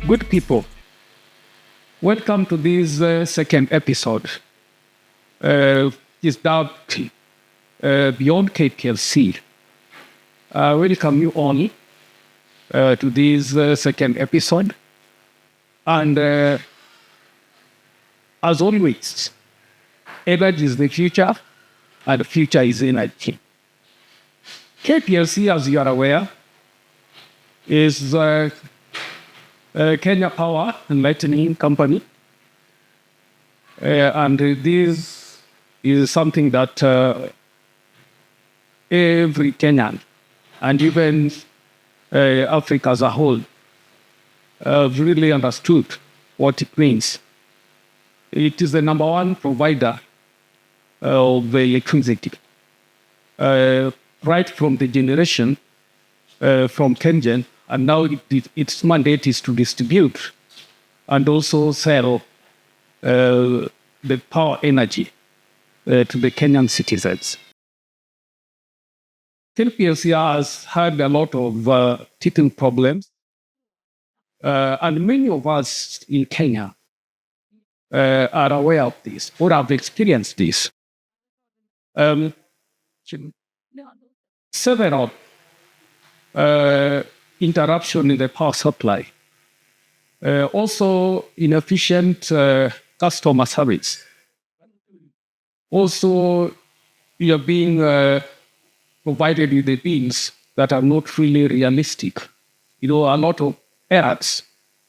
Good people, welcome to this second episode. Is dubbed Beyond KPLC. Welcome you all to this second episode. And as always, energy is the future, and the future is energy. KPLC, as you are aware, is Kenya Power and Lightning Company. And this is something that every Kenyan and even Africa as a whole really understood what it means. It is the number one provider of electricity, right from the generation from Kenyan, and now its mandate is to distribute and also sell the power energy to the Kenyan citizens. KPLC has had a lot of teething problems, and many of us in Kenya are aware of this or have experienced this. Several interruption in the power supply. Also, inefficient customer service. Also, you're being provided with the bills that are not really realistic. A lot of errors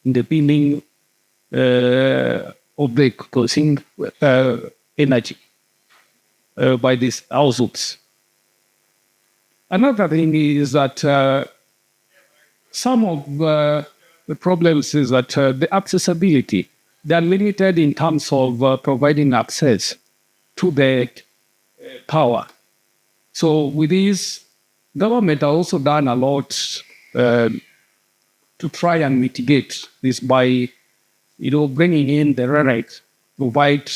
in the billing of the causing energy by these households. Another thing is that some of the problems is that the accessibility, they are limited in terms of providing access to the power. So with this, government has also done a lot to try and mitigate this by, bringing in the right, provide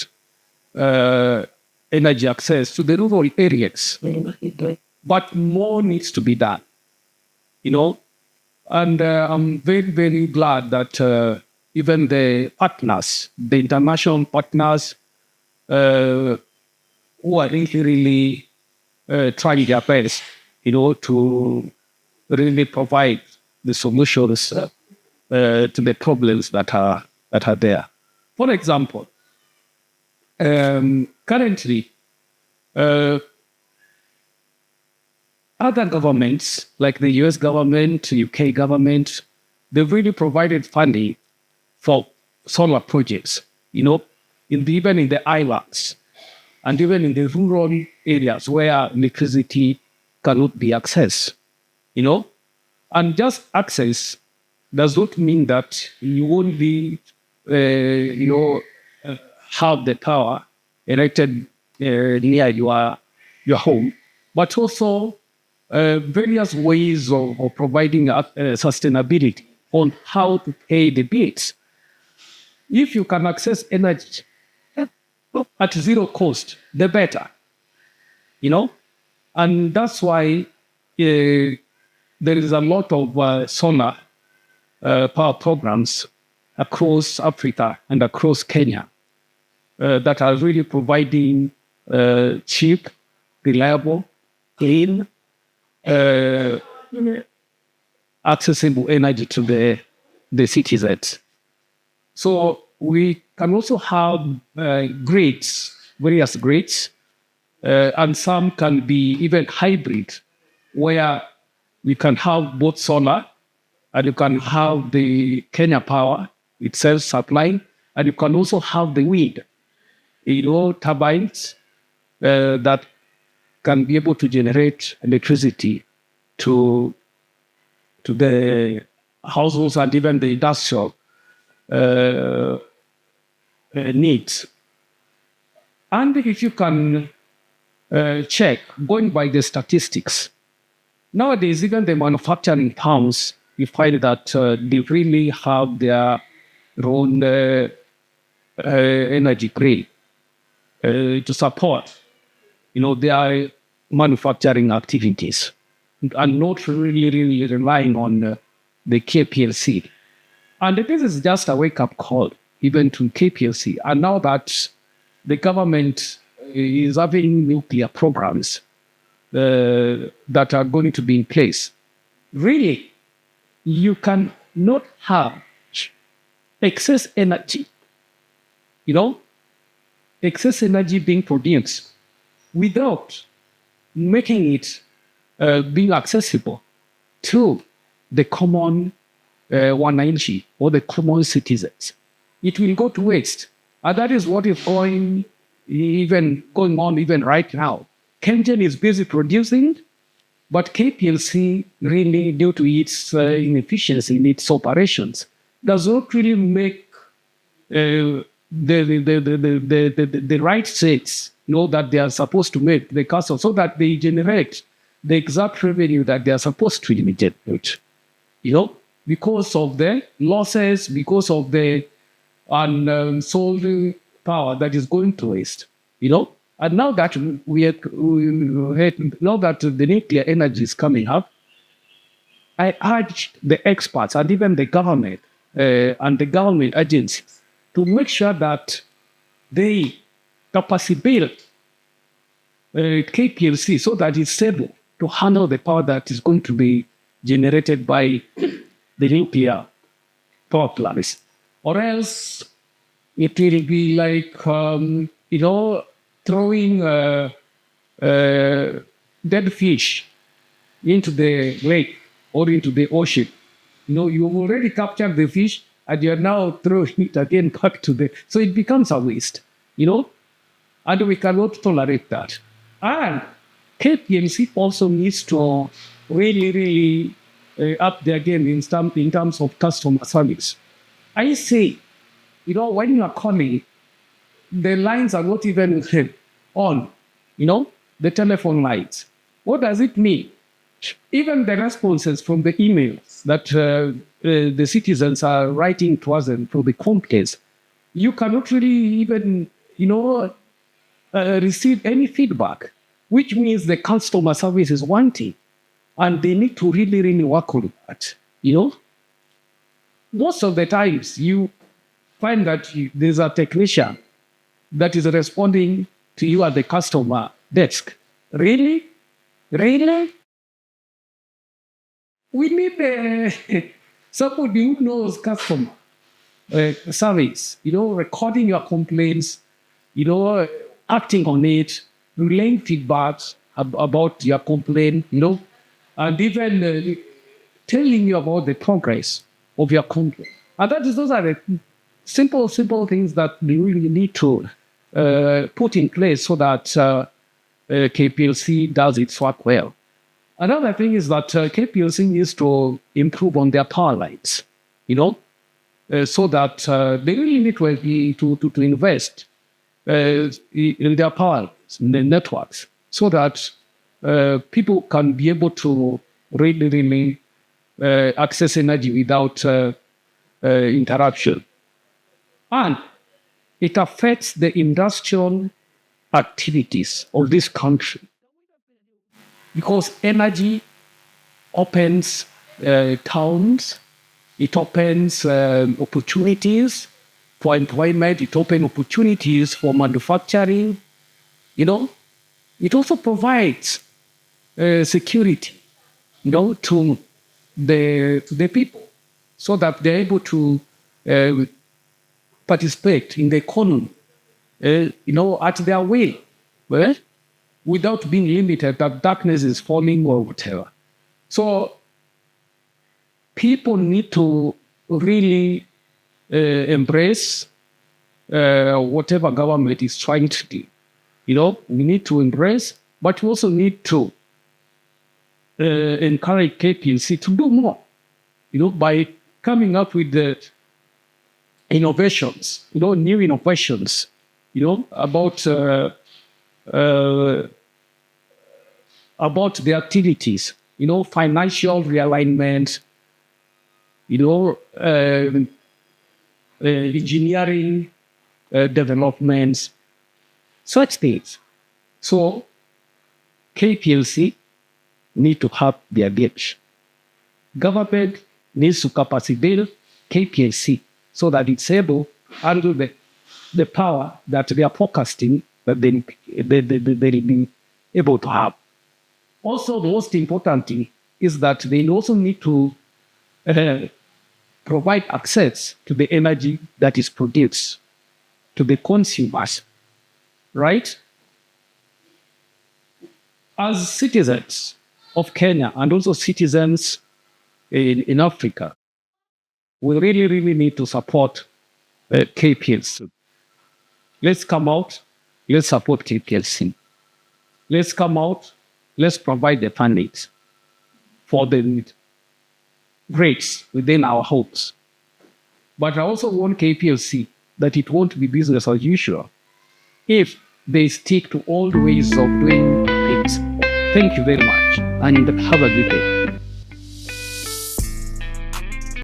energy access to the rural areas. But more needs to be done, And I'm very, very glad that even the partners, the international partners, who are really trying their best, to really provide the solutions to the problems that are there. For example, currently, other governments, like the US government, UK government, they've really provided funding for solar projects, even in the islands and even in the rural areas where electricity cannot be accessed, And just access does not mean that you won't be, have the power erected near your home, but also various ways of providing sustainability on how to pay the bills. If you can access energy at zero cost, the better, And that's why there is a lot of solar power programs across Africa and across Kenya that are really providing cheap, reliable, clean, accessible energy to the citizens. So we can also have grids, various grids, and some can be even hybrid, where we can have both solar and you can have the Kenya Power itself supplying, and you can also have the wind, turbines that can be able to generate electricity to the households and even the industrial needs. And if you can check, going by the statistics, nowadays, even the manufacturing firms, you find that they really have their own energy grid to support, their manufacturing activities, and not really relying on the KPLC. And this is just a wake-up call, even to KPLC. And now that the government is having nuclear programs that are going to be in place, really, you can not have excess energy, excess energy being produced without making it being accessible to the common wananchi or the common citizens. It will go to waste. And that is what is going on even right now. KenGen is busy producing, but KPLC really, due to its inefficiency in its operations, does not really make the right sets that they are supposed to make the castle so that they generate the exact revenue that they are supposed to generate. Because of the losses, because of the unsold power that is going to waste. And now that now that the nuclear energy is coming up, I urge the experts and even the government and the government agencies to make sure that they capacity build KPLC so that it's able to handle the power that is going to be generated by the nuclear power plants. Or else it will be like, throwing dead fish into the lake or into the ocean. You've already captured the fish and you're now throwing it again back to the... So it becomes a waste, and we cannot tolerate that. And KPMC also needs to really up their game in terms of customer service. I say, when you are calling, the lines are not even on, the telephone lines. What does it mean? Even the responses from the emails that the citizens are writing to us and for the complaints, you cannot really even, receive any feedback, which means the customer service is wanting. And they need to really work on that, Most of the times, you find that there's a technician that is responding to you at the customer desk. Really? Really? We need somebody who knows customer service, recording your complaints, acting on it, relaying feedbacks about your complaint, and even telling you about the progress of your complaint. And those are the simple things that we really need to put in place so that KPLC does its work well. Another thing is that KPLC needs to improve on their power lines, so that they really need to invest in their power lines, in the networks, so that people can be able to really access energy without interruption. And it affects the industrial activities of this country because energy opens towns, it opens opportunities for employment, it opens opportunities for manufacturing, It also provides security, to the people so that they're able to participate in the economy, at their will, well, without being limited that darkness is falling or whatever. So people need to really embrace whatever government is trying to do. We need to embrace, but we also need to encourage KPLC to do more, by coming up with the innovations, new innovations, about the activities, financial realignment, engineering developments, such things. So KPLC need to have their gauge. Government needs to capacity build KPLC so that it's able to handle the power that they are forecasting that they'll be able to have. Also, the most important thing is that they also need to provide access to the energy that is produced to the consumers, right? As citizens of Kenya and also citizens in Africa, we really, really need to support KPLC. Let's come out, let's support KPLC. Let's come out, let's provide the funding for the grades within our homes. But I also want KPLC that it won't be business as usual if they stick to old ways of doing things. Thank you very much and have a good day.